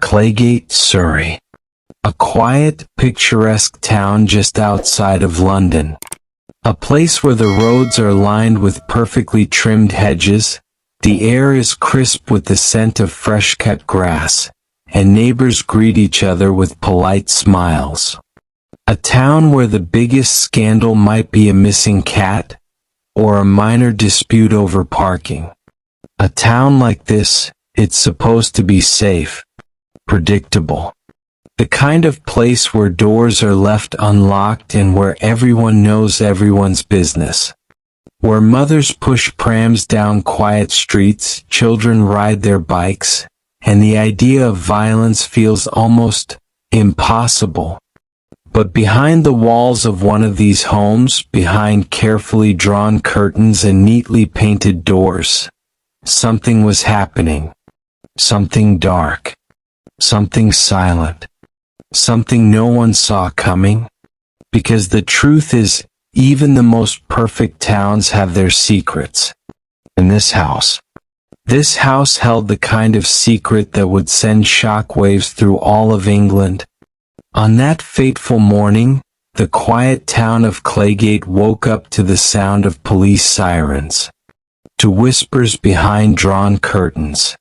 Claygate, Surrey. A quiet, picturesque town just outside of London. A place where the roads are lined with perfectly trimmed hedges, the air is crisp with the scent of fresh-cut grass, and neighbors greet each other with polite smiles. A town where the biggest scandal might be a missing cat, or a minor dispute over parking. A town like this, it's supposed to be safe, predictable. The kind of place where doors are left unlocked and where everyone knows everyone's business. Where mothers push prams down quiet streets, children ride their bikes, and the idea of violence feels almost impossible. But behind the walls of one of these homes, behind carefully drawn curtains and neatly painted doors, something was happening. Something dark. Something silent. Something no one saw coming. Because the truth is, even the most perfect towns have their secrets. And this house held the kind of secret that would send shockwaves through all of England. On that fateful morning, the quiet town of Claygate woke up to the sound of police sirens, to whispers behind drawn curtains,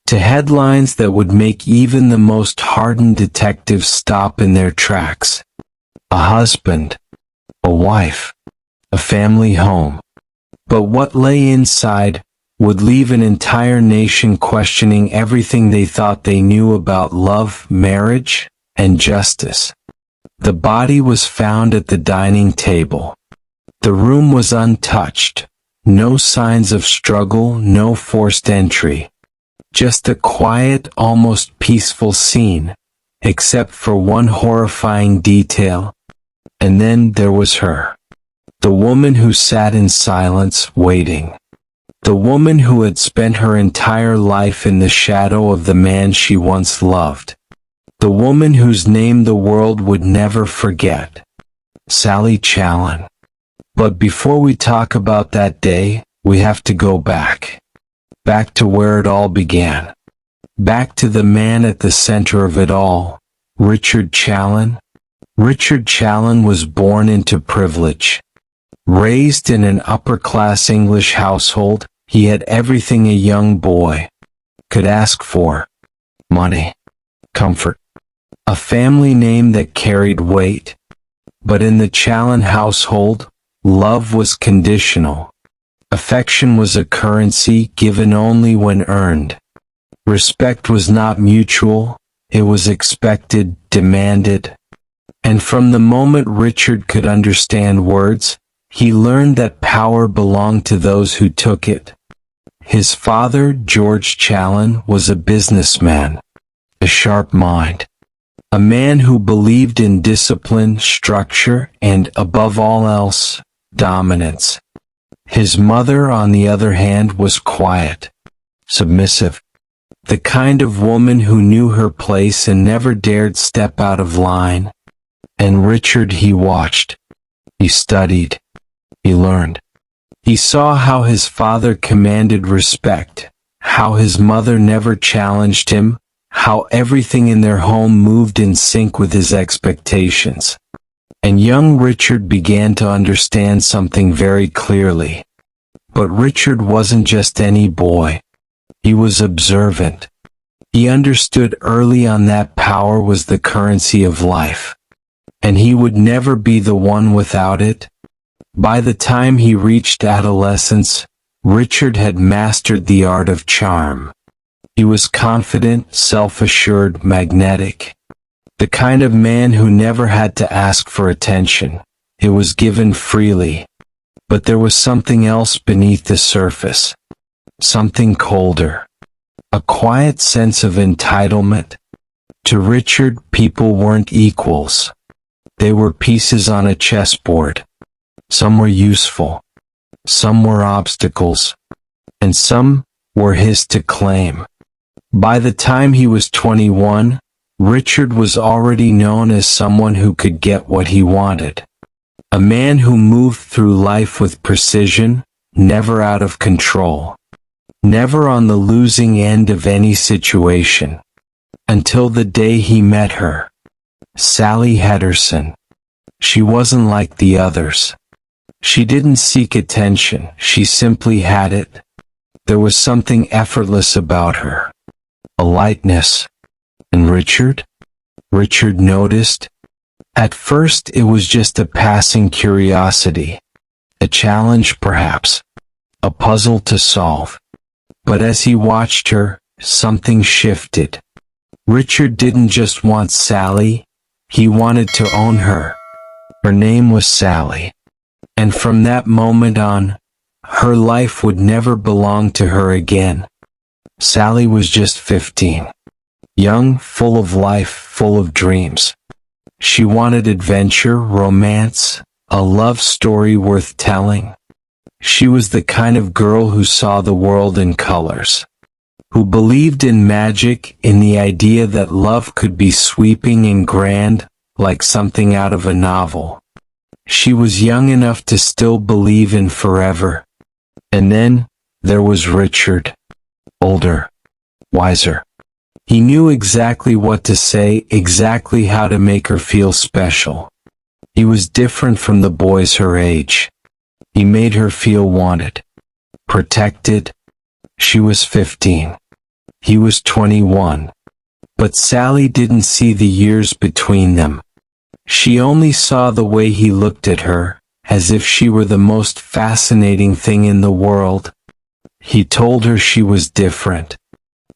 to headlines that would make even the most hardened detectives stop in their tracks. A husband, a wife, a family home. But what lay inside would leave an entire nation questioning everything they thought they knew about love, marriage, and justice. The body was found at the dining table. The room was untouched. No signs of struggle, no forced entry. Just a quiet, almost peaceful scene, except for one horrifying detail. And then there was her. The woman who sat in silence, waiting. The woman who had spent her entire life in the shadow of the man she once loved. The woman whose name the world would never forget. Sally Challen. But before we talk about that day, we have to go back. Back to where it all began. Back to the man at the center of it all, Richard Challen. Richard Challen was born into privilege. Raised in an upper-class English household, he had everything a young boy could ask for. Money, comfort, a family name that carried weight. But in the Challen household, love was conditional. Affection was a currency given only when earned. Respect was not mutual, it was expected, demanded. And from the moment Richard could understand words, he learned that power belonged to those who took it. His father, George Challen, was a businessman, a sharp mind, a man who believed in discipline, structure, and, above all else, dominance. His mother, on the other hand, was quiet, submissive, the kind of woman who knew her place and never dared step out of line. And Richard, he watched, he studied, he learned. He saw how his father commanded respect, how his mother never challenged him, how everything in their home moved in sync with his expectations. And young Richard began to understand something very clearly. But Richard wasn't just any boy. He was observant. He understood early on that power was the currency of life. And he would never be the one without it. By the time he reached adolescence, Richard had mastered the art of charm. He was confident, self-assured, magnetic. The kind of man who never had to ask for attention. It was given freely. But there was something else beneath the surface. Something colder. A quiet sense of entitlement. To Richard, people weren't equals. They were pieces on a chessboard. Some were useful. Some were obstacles. And some were his to claim. By the time he was 21, Richard was already known as someone who could get what he wanted. A man who moved through life with precision, never out of control. Never on the losing end of any situation. Until the day he met her. Sally Henderson. She wasn't like the others. She didn't seek attention, she simply had it. There was something effortless about her. A lightness. And Richard? Richard noticed. At first it was just a passing curiosity. A challenge perhaps. A puzzle to solve. But as he watched her, something shifted. Richard didn't just want Sally, he wanted to own her. Her name was Sally. And from that moment on, her life would never belong to her again. Sally was just 15. Young, full of life, full of dreams. She wanted adventure, romance, a love story worth telling. She was the kind of girl who saw the world in colors. Who believed in magic, in the idea that love could be sweeping and grand, like something out of a novel. She was young enough to still believe in forever. And then, there was Richard. Older. Wiser. He knew exactly what to say, exactly how to make her feel special. He was different from the boys her age. He made her feel wanted. Protected. She was 15. He was 21. But Sally didn't see the years between them. She only saw the way he looked at her, as if she were the most fascinating thing in the world. He told her she was different.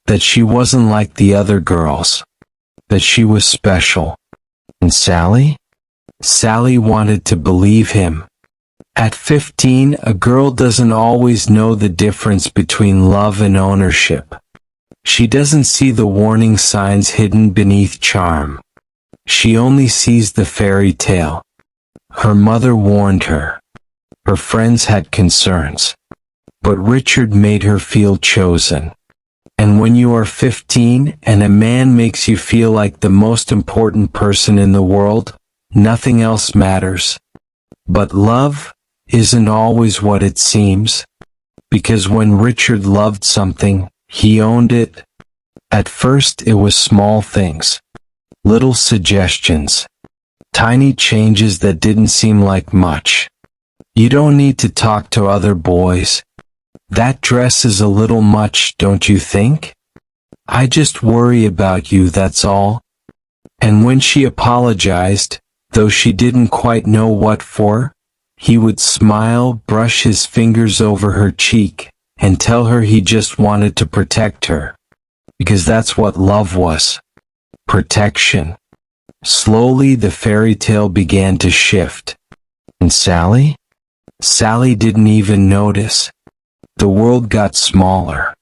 That she wasn't like the other girls. That she was special. And Sally? Sally wanted to believe him. At 15, a girl doesn't always know the difference between love and ownership. She doesn't see the warning signs hidden beneath charm. She only sees the fairy tale. Her mother warned her. Her friends had concerns. But Richard made her feel chosen. And when you are 15 and a man makes you feel like the most important person in the world, nothing else matters. But love isn't always what it seems. Because when Richard loved something, he owned it. At first it was small things. Little suggestions. Tiny changes that didn't seem like much. You don't need to talk to other boys. That dress is a little much, don't you think? I just worry about you, that's all. And when she apologized, though she didn't quite know what for, he would smile, brush his fingers over her cheek, and tell her he just wanted to protect her. Because that's what love was. Protection. Slowly the fairy tale began to shift. And Sally? Sally didn't even notice. The world got smaller.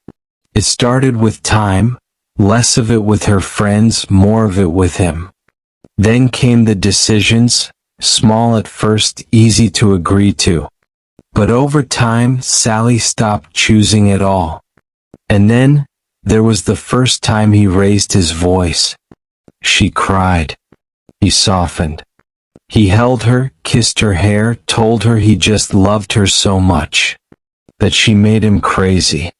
It started with time, less of it with her friends, more of it with him. Then came the decisions, small at first, easy to agree to. But over time, Sally stopped choosing at all. And then, there was the first time he raised his voice. She cried. He softened. He held her, kissed her hair, told her he just loved her so much. That she made him crazy.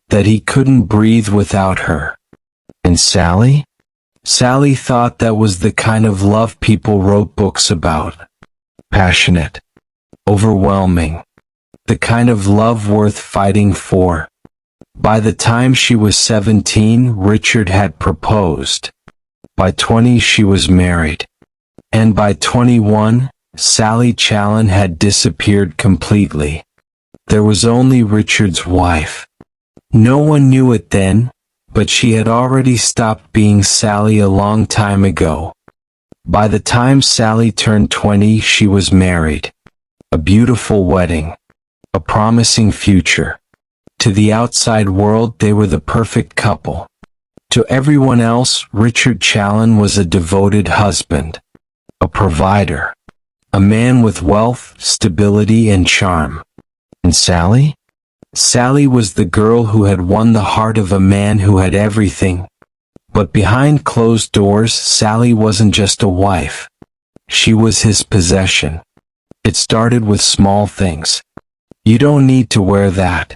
That he couldn't breathe without her. And Sally? Sally thought that was the kind of love people wrote books about. Passionate. Overwhelming. The kind of love worth fighting for. By the time she was 17, Richard had proposed. By 20, she was married. And by 21, Sally Challen had disappeared completely. There was only Richard's wife. No one knew it then, but she had already stopped being Sally a long time ago. By the time Sally turned 20, she was married. A beautiful wedding. A promising future. To the outside world, they were the perfect couple. To everyone else, Richard Challen was a devoted husband. A provider. A man with wealth, stability, and charm. And Sally? Sally was the girl who had won the heart of a man who had everything. But behind closed doors, Sally wasn't just a wife. She was his possession. It started with small things. You don't need to wear that.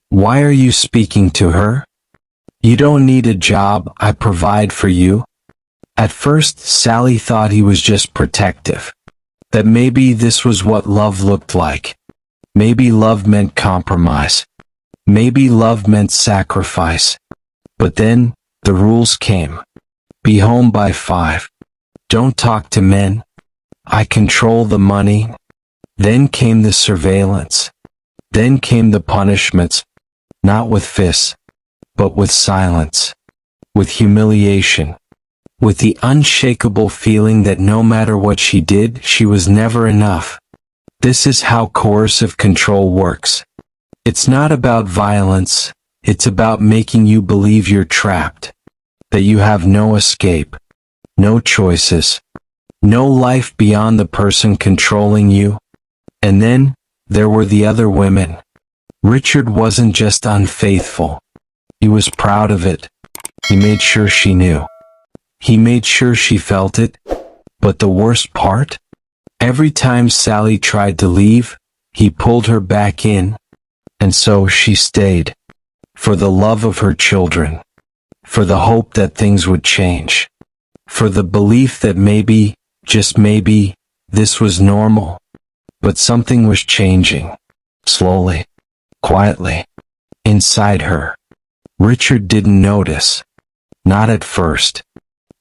Why are you speaking to her? You don't need a job, I provide for you. At first, Sally thought he was just protective. That maybe this was what love looked like. Maybe love meant compromise. Maybe love meant sacrifice. But then, the rules came. Be home by 5. Don't talk to men. I control the money. Then came the surveillance. Then came the punishments. Not with fists, but with silence. With humiliation. With the unshakable feeling that no matter what she did, she was never enough. This is how coercive control works. It's not about violence, it's about making you believe you're trapped. That you have no escape, no choices, no life beyond the person controlling you. And then, there were the other women. Richard wasn't just unfaithful. He was proud of it. He made sure she knew. He made sure she felt it. But the worst part? Every time Sally tried to leave, he pulled her back in. And so she stayed. For the love of her children. For the hope that things would change. For the belief that maybe, just maybe, this was normal. But something was changing. Slowly. Quietly. Inside her. Richard didn't notice. Not at first.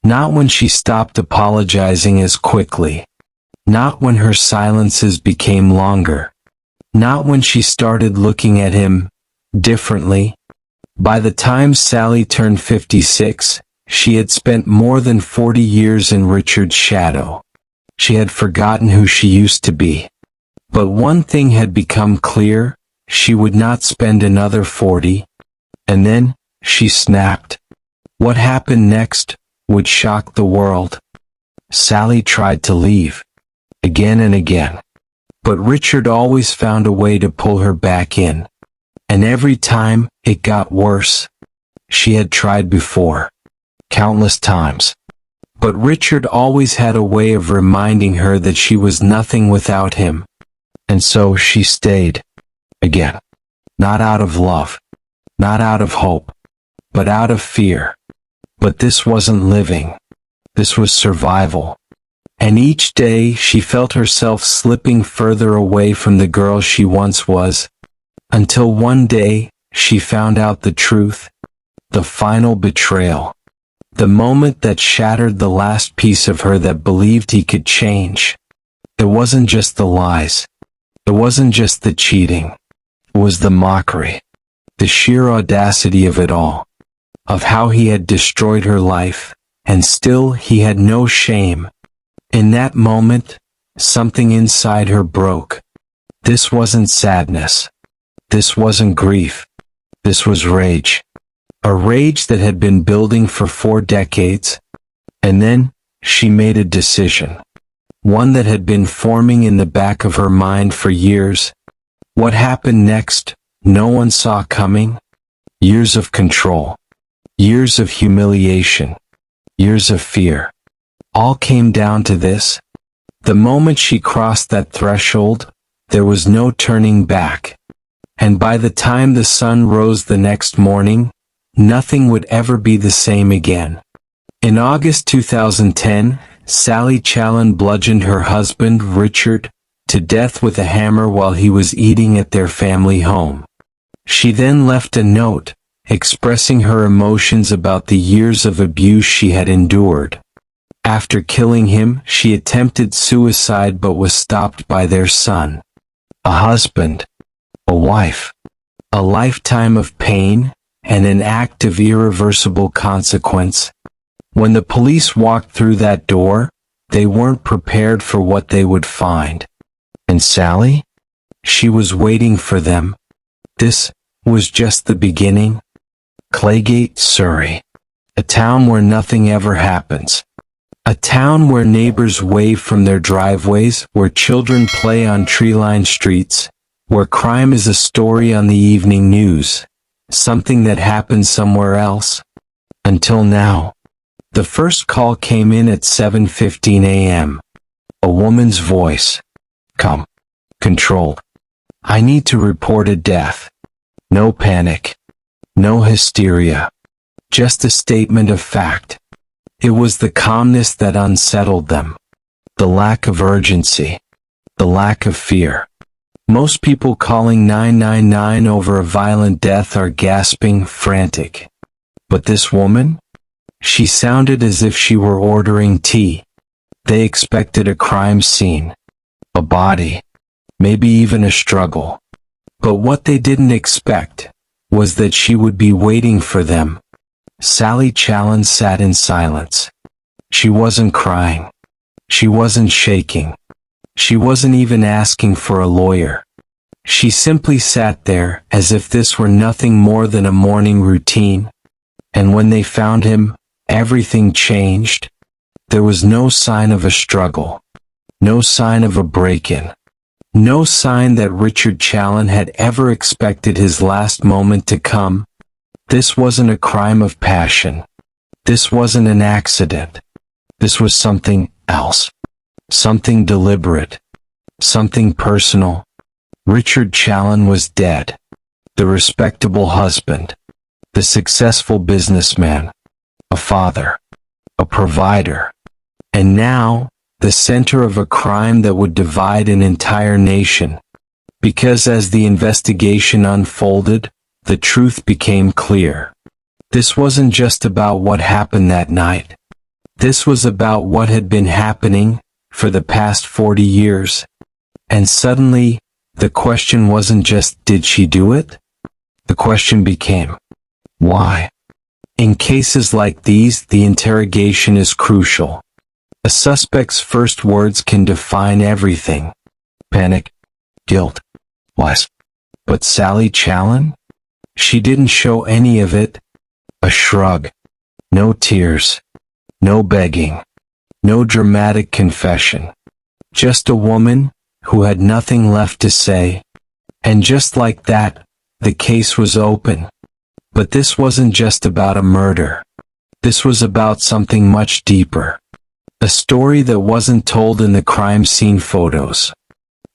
Not when she stopped apologizing as quickly. Not when her silences became longer. Not when she started looking at him differently. By the time Sally turned 56, she had spent more than 40 years in Richard's shadow. She had forgotten who she used to be. But one thing had become clear, she would not spend another 40. And then, she snapped. What happened next would shock the world. Sally tried to leave. Again and again. But Richard always found a way to pull her back in. And every time, it got worse. She had tried before. Countless times. But Richard always had a way of reminding her that she was nothing without him. And so she stayed. Again. Not out of love. Not out of hope. But out of fear. But this wasn't living. This was survival. And each day she felt herself slipping further away from the girl she once was. Until one day, she found out the truth. The final betrayal. The moment that shattered the last piece of her that believed he could change. It wasn't just the lies. It wasn't just the cheating. It was the mockery. The sheer audacity of it all. Of how he had destroyed her life, and still he had no shame. In that moment, something inside her broke. This wasn't sadness. This wasn't grief. This was rage. A rage that had been building for 4 decades. And then, she made a decision. One that had been forming in the back of her mind for years. What happened next, no one saw coming. Years of control. Years of humiliation. Years of fear. All came down to this. The moment she crossed that threshold, there was no turning back. And by the time the sun rose the next morning, nothing would ever be the same again. In August 2010, Sally Challen bludgeoned her husband, Richard, to death with a hammer while he was eating at their family home. She then left a note, expressing her emotions about the years of abuse she had endured. After killing him, she attempted suicide but was stopped by their son. A husband. A wife. A lifetime of pain, and an act of irreversible consequence. When the police walked through that door, they weren't prepared for what they would find. And Sally? She was waiting for them. This was just the beginning. Claygate, Surrey. A town where nothing ever happens. A town where neighbors wave from their driveways, where children play on tree-lined streets, where crime is a story on the evening news, something that happened somewhere else. Until now. The first call came in at 7:15 a.m. A woman's voice. Come. Controlled. I need to report a death. No panic. No hysteria. just a statement of fact. It was the calmness that unsettled them, the lack of urgency, the lack of fear. Most people calling 999 over a violent death are gasping, frantic. But this woman? She sounded as if she were ordering tea. They expected a crime scene, a body, maybe even a struggle. But what they didn't expect was that she would be waiting for them. Sally Challen sat in silence. She wasn't crying. She wasn't shaking. She wasn't even asking for a lawyer. She simply sat there as if this were nothing more than a morning routine. And when they found him, everything changed. There was no sign of a struggle, no sign of a break-in, no sign that Richard Challen had ever expected his last moment to come. This wasn't a crime of passion. This wasn't an accident. This was something else, something deliberate, something personal. Richard Challen was dead. The respectable husband, the successful businessman, a father, a provider, and now, the center of a crime that would divide an entire nation. Because as the investigation unfolded, the truth became clear. This wasn't just about what happened that night. This was about what had been happening for the past 40 years. And suddenly, the question wasn't just, did she do it? The question became, why? In cases like these, the interrogation is crucial. A suspect's first words can define everything. Panic, guilt, lies. But Sally Challen? She didn't show any of it. A shrug. No tears. No begging. No dramatic confession. Just a woman who had nothing left to say. And just like that, the case was open. But this wasn't just about a murder. This was about something much deeper. A story that wasn't told in the crime scene photos.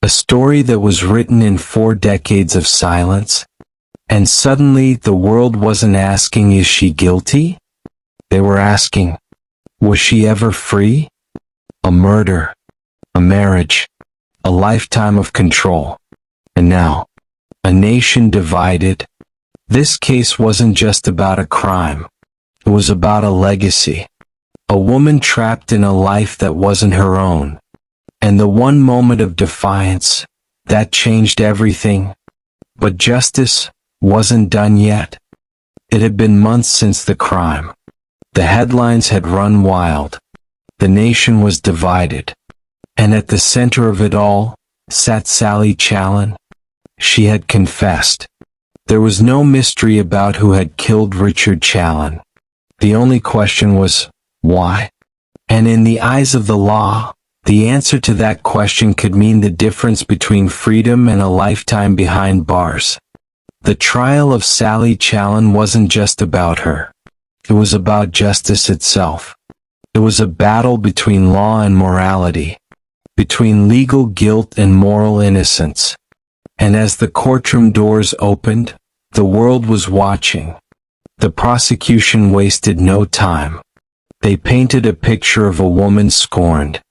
A story that was written in 4 decades of silence. And suddenly the world wasn't asking, is she guilty? They were asking, was she ever free? A murder, a marriage, a lifetime of control. And now, a nation divided. This case wasn't just about a crime. It was about a legacy. A woman trapped in a life that wasn't her own. And the one moment of defiance, that changed everything. But justice wasn't done yet. It had been months since the crime. The headlines had run wild. The nation was divided. And at the center of it all, sat Sally Challen. She had confessed. There was no mystery about who had killed Richard Challen. The only question was, why? And in the eyes of the law, the answer to that question could mean the difference between freedom and a lifetime behind bars. The trial of Sally Challen wasn't just about her. It was about justice itself. It was a battle between law and morality, between legal guilt and moral innocence. And as the courtroom doors opened, the world was watching. The prosecution wasted no time. They painted a picture of a woman scorned.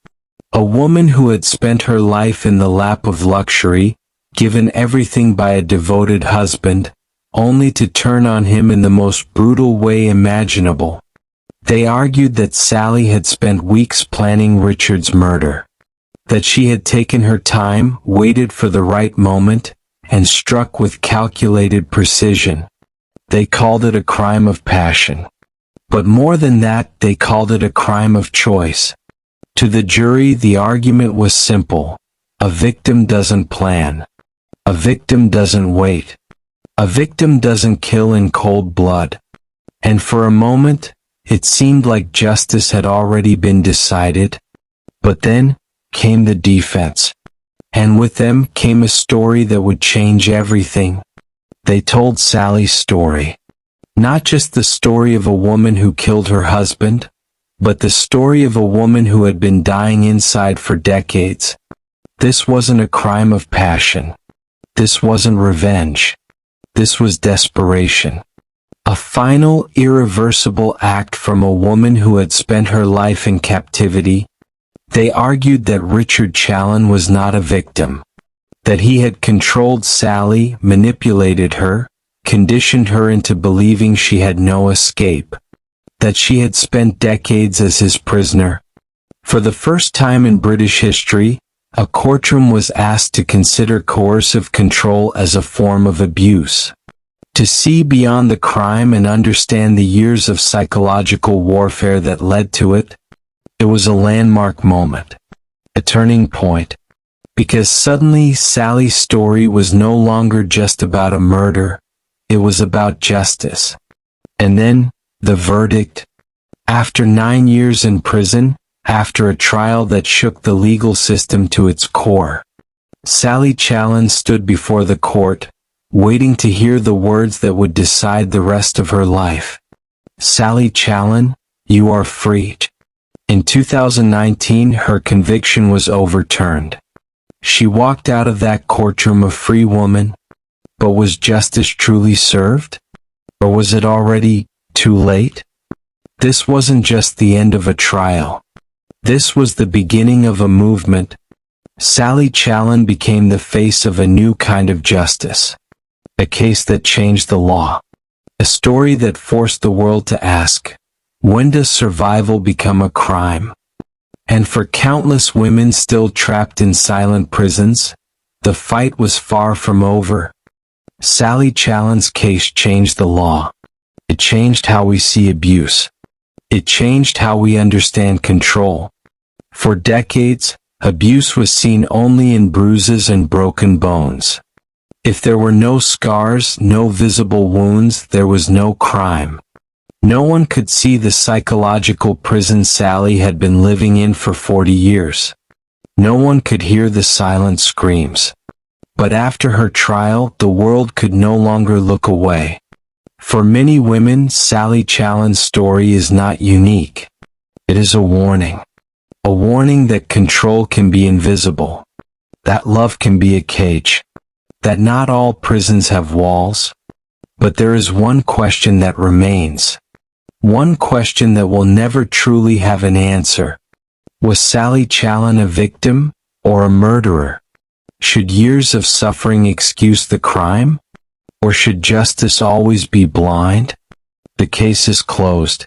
A woman who had spent her life in the lap of luxury, given everything by a devoted husband, only to turn on him in the most brutal way imaginable. They argued that Sally had spent weeks planning Richard's murder. That she had taken her time, waited for the right moment, and struck with calculated precision. They called it a crime of passion. But more than that, they called it a crime of choice. To the jury, the argument was simple. A victim doesn't plan. A victim doesn't wait. A victim doesn't kill in cold blood. And for a moment, it seemed like justice had already been decided. But then came the defense. And with them came a story that would change everything. They told Sally's story. Not just the story of a woman who killed her husband, but the story of a woman who had been dying inside for decades. This wasn't a crime of passion. This wasn't revenge. This was desperation. A final, irreversible act from a woman who had spent her life in captivity. They argued that Richard Challen was not a victim, that he had controlled Sally, manipulated her, conditioned her into believing she had no escape, that she had spent decades as his prisoner. For the first time in British history, a courtroom was asked to consider coercive control as a form of abuse. To see beyond the crime and understand the years of psychological warfare that led to it. It was a landmark moment, a turning point, because suddenly Sally's story was no longer just about a murder, it was about justice. And then, the verdict. After 9 years in prison, after a trial that shook the legal system to its core, Sally Challen stood before the court, waiting to hear the words that would decide the rest of her life. Sally Challen, you are freed. In 2019, her conviction was overturned. She walked out of that courtroom a free woman. But was justice truly served? Or was it already too late? This wasn't just the end of a trial. This was the beginning of a movement. Sally Challen became the face of a new kind of justice. A case that changed the law. A story that forced the world to ask, when does survival become a crime? And for countless women still trapped in silent prisons, the fight was far from over. Sally Challen's case changed the law. It changed how we see abuse. It changed how we understand control. For decades, abuse was seen only in bruises and broken bones. If there were no scars, no visible wounds, there was no crime. No one could see the psychological prison Sally had been living in for 40 years. No one could hear the silent screams. But after her trial, the world could no longer look away. For many women, Sally Challen's story is not unique. It is a warning. A warning that control can be invisible. That love can be a cage. That not all prisons have walls. But there is one question that remains. One question that will never truly have an answer. Was Sally Challen a victim or a murderer? Should years of suffering excuse the crime? Or should justice always be blind? The case is closed.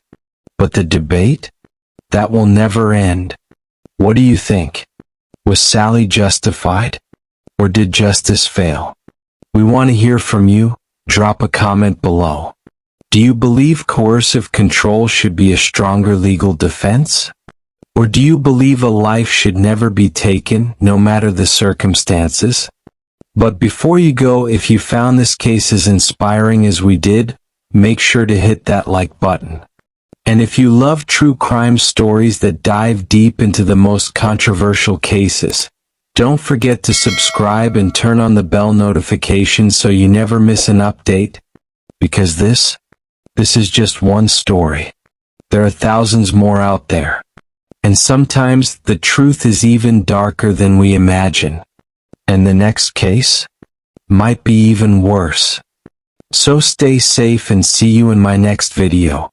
But the debate? That will never end. What do you think? Was Sally justified? Or did justice fail? We want to hear from you. Drop a comment below. Do you believe coercive control should be a stronger legal defense? Or do you believe a life should never be taken, no matter the circumstances? But before you go, if you found this case as inspiring as we did, make sure to hit that like button. And if you love true crime stories that dive deep into the most controversial cases, don't forget to subscribe and turn on the bell notification so you never miss an update. Because this is just one story. There are thousands more out there. And sometimes the truth is even darker than we imagine. And the next case might be even worse. So stay safe and see you in my next video.